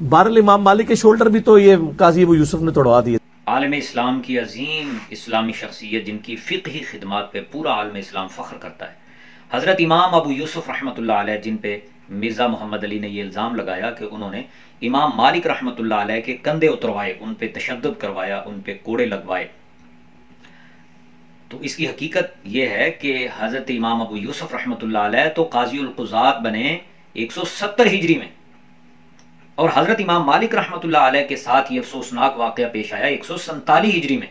बहरहाल इमाम मालिक के शोल्डर भी तो ये काजी अबू यूसुफ ने तोड़वा दिए। आलम इस्लाम की अजीम इस्लामी शख्सियत जिनकी फ़िक़ही खिदमात पे पूरा आलम इस्लाम फ़ख्र करता है, हज़रत इमाम अबू यूसुफ रहमतुल्लाह अलैह, जिन पे मिर्ज़ा मोहम्मद अली ने ये इल्ज़ाम लगाया कि उन्होंने इमाम मालिक रहमतुल्लाह अलैह के कंधे उतरवाए, उन पे तशद्दुद करवाया, उन पे कोड़े लगवाए। तो इसकी हकीकत ये है कि हज़रत इमाम अबू यूसुफ रहमतुल्लाह अलैह तो काज़ी उल क़ुज़ात बने 170 हिजरी में, और हज़रत इमाम मालिक रहमतुल्लाह अलैह के साथ ये अफसोसनाक वाक़या पेश आया 147 हिजरी में।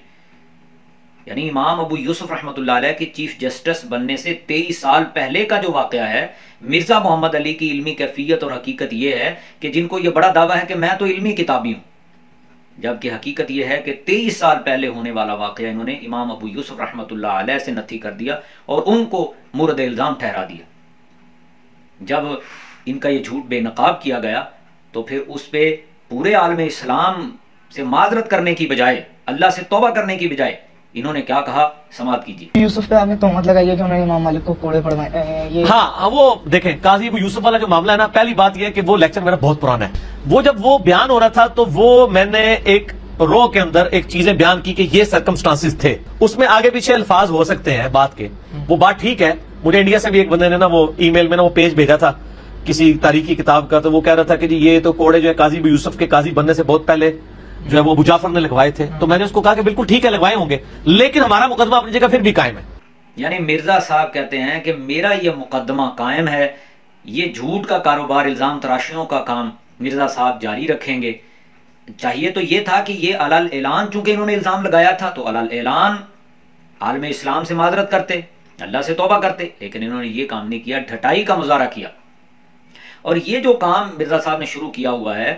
यानी इमाम अबू यूसुफ रहमतुल्लाह अलैह के चीफ जस्टिस बनने से 23 साल पहले का जो वाक़या है, मिर्ज़ा मोहम्मद अली की इल्मी कैफियत और हकीकत ये है कि जिनको ये बड़ा दावा है कि मैं तो इल्मी किताबी हूँ, जबकि हकीकत ये है कि 23 साल पहले होने वाला वाक़या इन्होंने इमाम अबू यूसुफ रहमतुल्लाह अलैह से नथी कर दिया और उनको मुर्द इल्ज़ाम ठहरा दिया। जब इनका ये झूठ बेनकाब किया गया तो फिर उस पे पूरे आलम इस्लाम से माजरत करने की बजाय, अल्लाह से तौबा करने की बजाय इन्होंने क्या कहा, समाअत कीजिए। यूसुफ पे आपने तोहमत लगाई है कि उन्होंने इमाम मालिक को कोड़े पड़वाए ये। हाँ, वो देखें काजी अबू यूसुफ वाला जो मामला है ना, पहली बात यह है कि वो लेक्चर मेरा बहुत पुराना है। वो जब वो बयान हो रहा था तो वो मैंने एक रो के अंदर एक चीजें बयान की कि ये सर्कमस्टांसिस थे, उसमें आगे पीछे अल्फाज हो सकते हैं बात के, वो बात ठीक है। मुझे इंडिया से भी एक बंदे ने ना वो ईमेल में ना वो पेज भेजा था किसी तारीखी किताब का, तो वो कह रहा था कि जी ये तो कोड़े जो है काजी अबू यूसुफ के काजी बनने से बहुत पहले जो है वो अबू जाफर ने लगवाए थे। तो मैंने उसको कहा कि बिल्कुल ठीक है, लगवाए होंगे, लेकिन हमारा मुकदमा अपनी जगह फिर भी कायम है। यानी मिर्जा साहब कहते हैं कि मेरा ये मुकदमा कायम है, ये झूठ का कारोबार, इल्जाम तराशियों का काम मिर्जा साहब जारी रखेंगे। चाहिए तो ये था कि ये अलल ऐलान, चूंकि इन्होंने इल्जाम लगाया था तो अलल ऐलान आलम इस्लाम से माजरत करते, अल्लाह से तौबा करते, लेकिन इन्होंने ये काम नहीं किया, ढटाई का मुजाहरा किया। और ये जो काम मिर्जा साहब ने शुरू किया हुआ है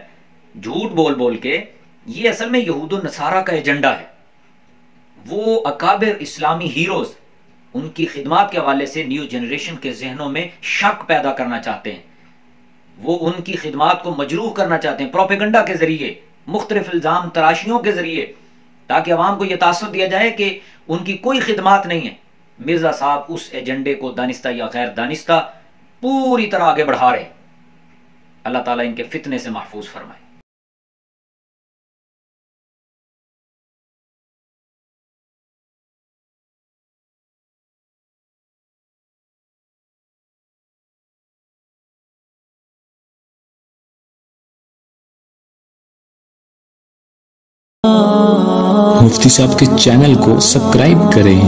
झूठ बोल बोल के, ये असल में यहूद नसारा का एजेंडा है। वो अकाबिर इस्लामी हीरोज, उनकी खिदमात के हवाले से न्यू जनरेशन के जहनों में शक पैदा करना चाहते हैं, वो उनकी खिदमात को मजरूह करना चाहते हैं प्रोपेगेंडा के जरिए, मुख्तलिफ इल्जाम तराशियों के जरिए, ताकि अवाम को यह तासुर दिया जाए कि उनकी कोई खिदमात नहीं है। मिर्जा साहब उस एजेंडे को दानिस्ता या गैर दानिस्ता पूरी तरह आगे बढ़ा रहे। अल्लाह ताला इनके फितने से महफूज फरमाए। मुफ्ती साहब के चैनल को सब्सक्राइब करें।